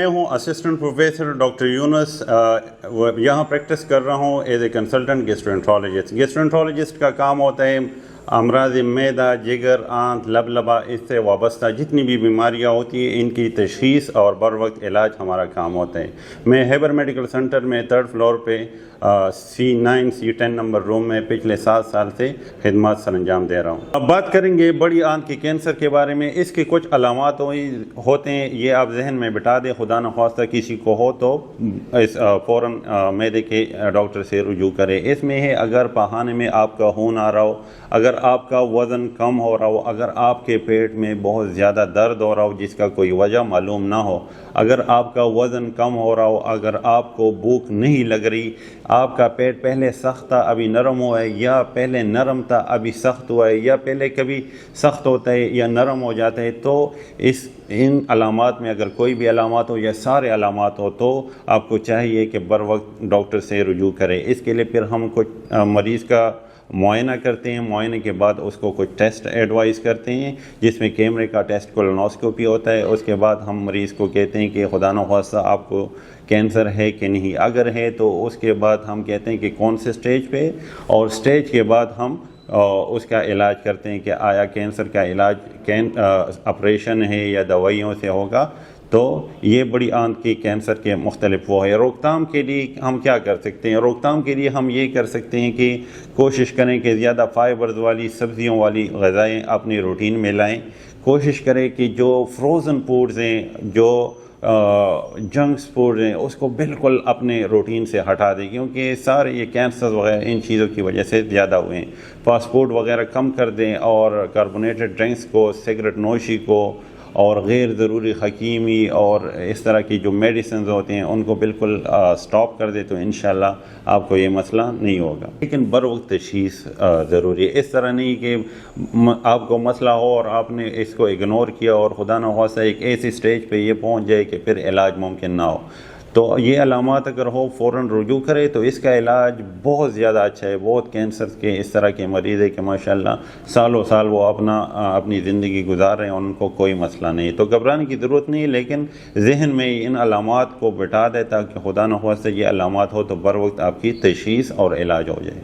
میں ہوں assistant professor doctor یونس، یہاں پریکٹس کر رہا ہوں ایز اے کنسلٹنٹ گیسٹرونٹرولوجسٹ۔ گیسٹرونٹرولوجسٹ کا کام ہوتا ہے امراض معدہ، جگر، آنت، لبلبا، اس سے وابستہ جتنی بھی بیماریاں ہوتی ہیں ان کی تشخیص اور بر وقت علاج ہمارا کام ہوتا ہے۔ میں ہیبر میڈیکل سینٹر میں 3rd فلور پہ C9 C10 نمبر روم میں پچھلے 7 سال سے خدمات سر انجام دے رہا ہوں۔ اب بات کریں گے بڑی آنت کے کینسر کے بارے میں۔ اس کے کچھ علامات ہوتے ہیں، یہ آپ ذہن میں بٹا دیں، خدا نخواستہ کسی کو ہو تو فوراً معدے کے ڈاکٹر سے رجوع کرے۔ اس میں ہے اگر پخانے میں آپ کا خون آ رہا ہو، اگر آپ کا وزن کم ہو رہا ہو، اگر آپ کے پیٹ میں بہت زیادہ درد ہو رہا ہو جس کا کوئی وجہ معلوم نہ ہو، اگر آپ کا وزن کم ہو رہا ہو، اگر آپ کو بھوک نہیں لگ رہی، آپ کا پیٹ پہلے سخت تھا ابھی نرم ہوا ہے، یا پہلے نرم تھا ابھی سخت ہوا ہے، یا پہلے کبھی سخت ہوتا ہے یا نرم ہو جاتا ہے، تو ان علامات میں اگر کوئی بھی علامات ہو یا سارے علامات ہو تو آپ کو چاہیے کہ بر وقت ڈاکٹر سے رجوع کرے۔ اس کے لیے پھر ہم کچھ مریض کا معائنہ کرتے ہیں، معائنے کے بعد اس کو کچھ ٹیسٹ ایڈوائز کرتے ہیں جس میں کیمرے کا ٹیسٹ کولونوسکوپی ہوتا ہے۔ اس کے بعد ہم مریض کو کہتے ہیں کہ خدا نخواستہ آپ کو کینسر ہے کہ نہیں، اگر ہے تو اس کے بعد ہم کہتے ہیں کہ کون سے سٹیج پہ، اور سٹیج کے بعد ہم اس کا علاج کرتے ہیں کہ آیا کینسر کا علاج آپریشن ہے یا دوائیوں سے ہوگا۔ تو یہ بڑی آنت کی کینسر کے مختلف وہ ہے۔ روک تھام کے لیے ہم کیا کر سکتے ہیں؟ روک تھام کے لیے ہم یہ کر سکتے ہیں کہ کوشش کریں کہ زیادہ فائبرز والی، سبزیوں والی غذائیں اپنی روٹین میں لائیں۔ کوشش کریں کہ جو فروزن فوڈز ہیں، جو جنکس فوڈ ہیں، اس کو بالکل اپنے روٹین سے ہٹا دیں، کیونکہ سارے یہ کینسر وغیرہ ان چیزوں کی وجہ سے زیادہ ہوئے ہیں۔ فاسٹ فوڈ وغیرہ کم کر دیں، اور کاربونیٹڈ ڈرنکس کو، سگریٹ نوشی کو، اور غیر ضروری حکیمی اور اس طرح کی جو میڈیسنز ہوتے ہیں ان کو بالکل سٹاپ کر دے تو انشاءاللہ آپ کو یہ مسئلہ نہیں ہوگا۔ لیکن بر وقت تشخیص ضروری ہے۔ اس طرح نہیں کہ آپ کو مسئلہ ہو اور آپ نے اس کو اگنور کیا اور خدا نخواستہ ایک ایسی سٹیج پہ یہ پہنچ جائے کہ پھر علاج ممکن نہ ہو۔ تو یہ علامات اگر ہو فوراً رجوع کرے تو اس کا علاج بہت زیادہ اچھا ہے۔ بہت کینسر کے اس طرح کے مریض ہے کہ ماشاءاللہ سالوں سال وہ اپنی زندگی گزار رہے ہیں، ان کو کوئی مسئلہ نہیں۔ تو گھبرانے کی ضرورت نہیں، لیکن ذہن میں ان علامات کو بٹا دے تاکہ خدا نخواستہ یہ علامات ہو تو بر وقت آپ کی تشخیص اور علاج ہو جائے۔